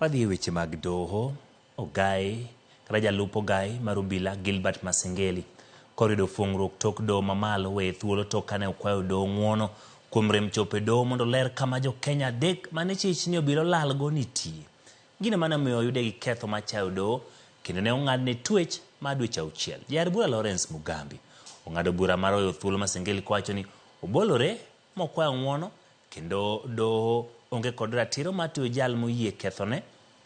Wadhi weche mag doho. Ogai kata jalup ogai mar obila Gilbert Masengeli korido fungruok tok doho mamalo we thuolo tok kane okwayo doho ng'uono kuom rem chope doho mondo ler kama jo Kenya adek mane chich ni obiro lalgo nitie. Gino mane omiyo oyude gi ketho machayo doho kendo ne ong'adne twech mar dweche 6. Jar bura Lawrence Mugambi ong'ado bura mar weyo thuolo Masengeli kowacho ni obolore mokwayo ng'uono kendo doho onge kod ratiro mar tiyo jal moyie kethone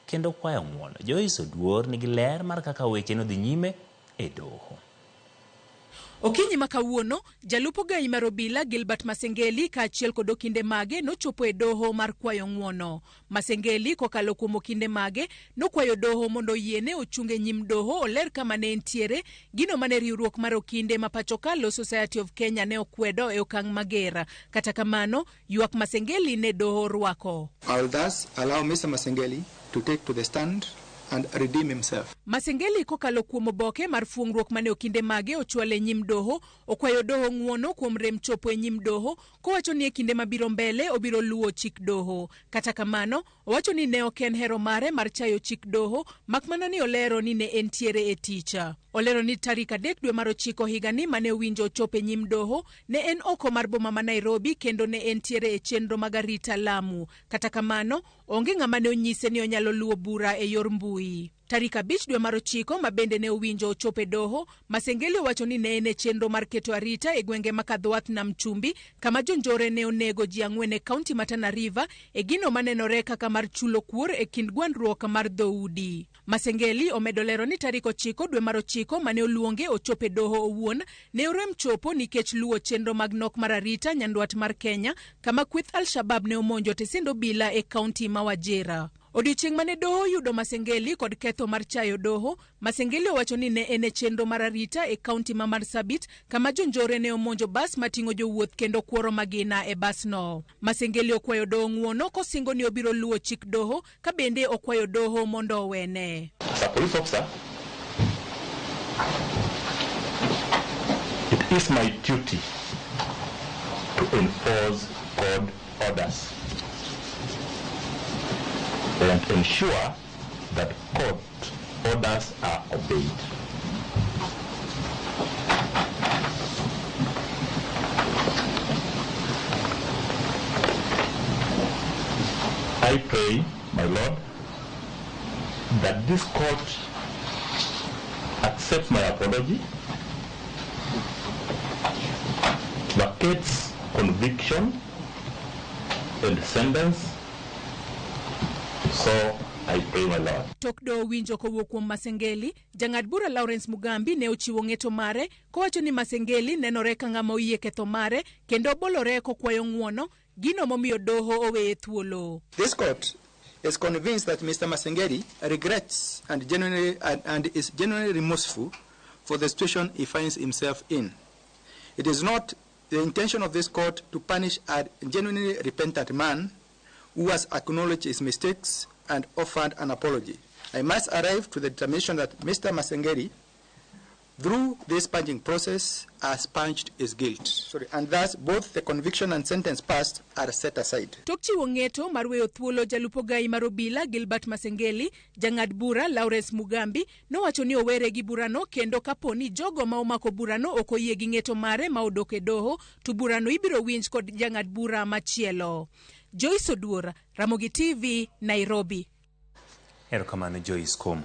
kendo kwayo ng'uono. Joyce Oduor nigi ler mar kaka weche no dhi nyime e doho. Okinyi makawuono, jalup ogai mar obila Gilbert Masengeli kaachiel kod okinde mage nochopo e doho mar kwayo ng'uono. Masengeli kokalo kuom okinde mage nokwayo doho mondo oyiene ochunge nyim doho oler kama ne entiere, gino mane riwruok mar okinde ma pachoka Law Society of Kenya ne okwedo e okang' mager. Kata kamano, ywak Masengeli ne doho rwako. I will thus allow Mr. Masengeli to take to the stand and redeem himself. Masengeli kokalo kuom oboke mar fungruok mane okinde mage ochwale nyim doho, okwayo doho ng'uono kuom rem chopo e nyim doho, kowacho ni e kinde mabiro mbele obiro luwo chik doho. Kata kamano, owacho ni ne ok en hero mare mar chayo chik doho, makmana ni olero ni ne entiere e ticha. Olero ni tarik 3 dwe mar 9 higani mane owinjo chope nyim doho ne en oko mar boma ma Nairobi kendo ne entiere e chenro mag arita Lamu. Kata kamano, onge ng'ama ne onyise ni onyalo luwo bura e yor mbui. Tarik 5 dwe mar 9 ma bende ne owinjo chope doho, Masengeli owacho ni ne en e chenro mar keto arita e gwenge makadhwath nam chumbi kama jonjore ne onego ji 4 e kaunti ma Tana River e gino manenore kaka mar chulo kuor e kind gwandruok mar dhoudi. Masengeli omedo lero ni tarik 9 dwe mar 9 mane oluonge ochope doho owuon ne orem chopo nikech luwo chenro mag nok mar arita nyandwat mar Kenya kama kweth Al-Shabab ne omonjo tesind obila e kaunti ma Wajir. Odiochieng' mane doho yudo Masengeli kod ketho mar chayo doho, Masengeli owacho ni ne en e chenro mar arita e kaunti ma Marsabit kama jonjore ne omonjo bas mating'o jowuoth kendo kuoro magina e bas no. Masengeli okwayo doho ng'uono kosingo ni obiro luwo chik doho ka bende okwayo doho mondo owene. As a police officer, it is my duty to enforce court orders and ensure that court orders are obeyed. I pray, my Lord, that this court accepts my apology, vacates conviction and sentence. So I pray, my Lord. Tok do winjo kowuok kuom Masengeli, jang'ad bura Lawrence Mugambi ne ochiwo ng'eto mare kowacho ni Masengeli nenore ka ng'ama oyie ketho mare kendo bolore kokwayo ng'uono, gino momiyo doho oweye thuolo. This court is convinced that Mr. Masengeli regrets and is genuinely remorseful for the situation he finds himself in. It is not the intention of this court to punish a genuinely repentant man who has acknowledged his mistakes and offered an apology. I must arrive to the determination that Mr. Masengeli, through this purging process, has purged his guilt. And thus, both the conviction and sentence passed are set aside. Tok chiwo ng'eto mar weyo thuolo jalup ogai mar obila Gilbert Masengeli, jang'ad bura Lawrence Mugambi nowacho ni owere gi burano kendo kaponi jogo ma omako burano ok oyie gi ng'eto mare ma odok e doho, to burano ibiro winj kod jang'ad bura machielo. Joyce Oduor, Ramogi TV, Nairobi. Erokamano Joyce kuom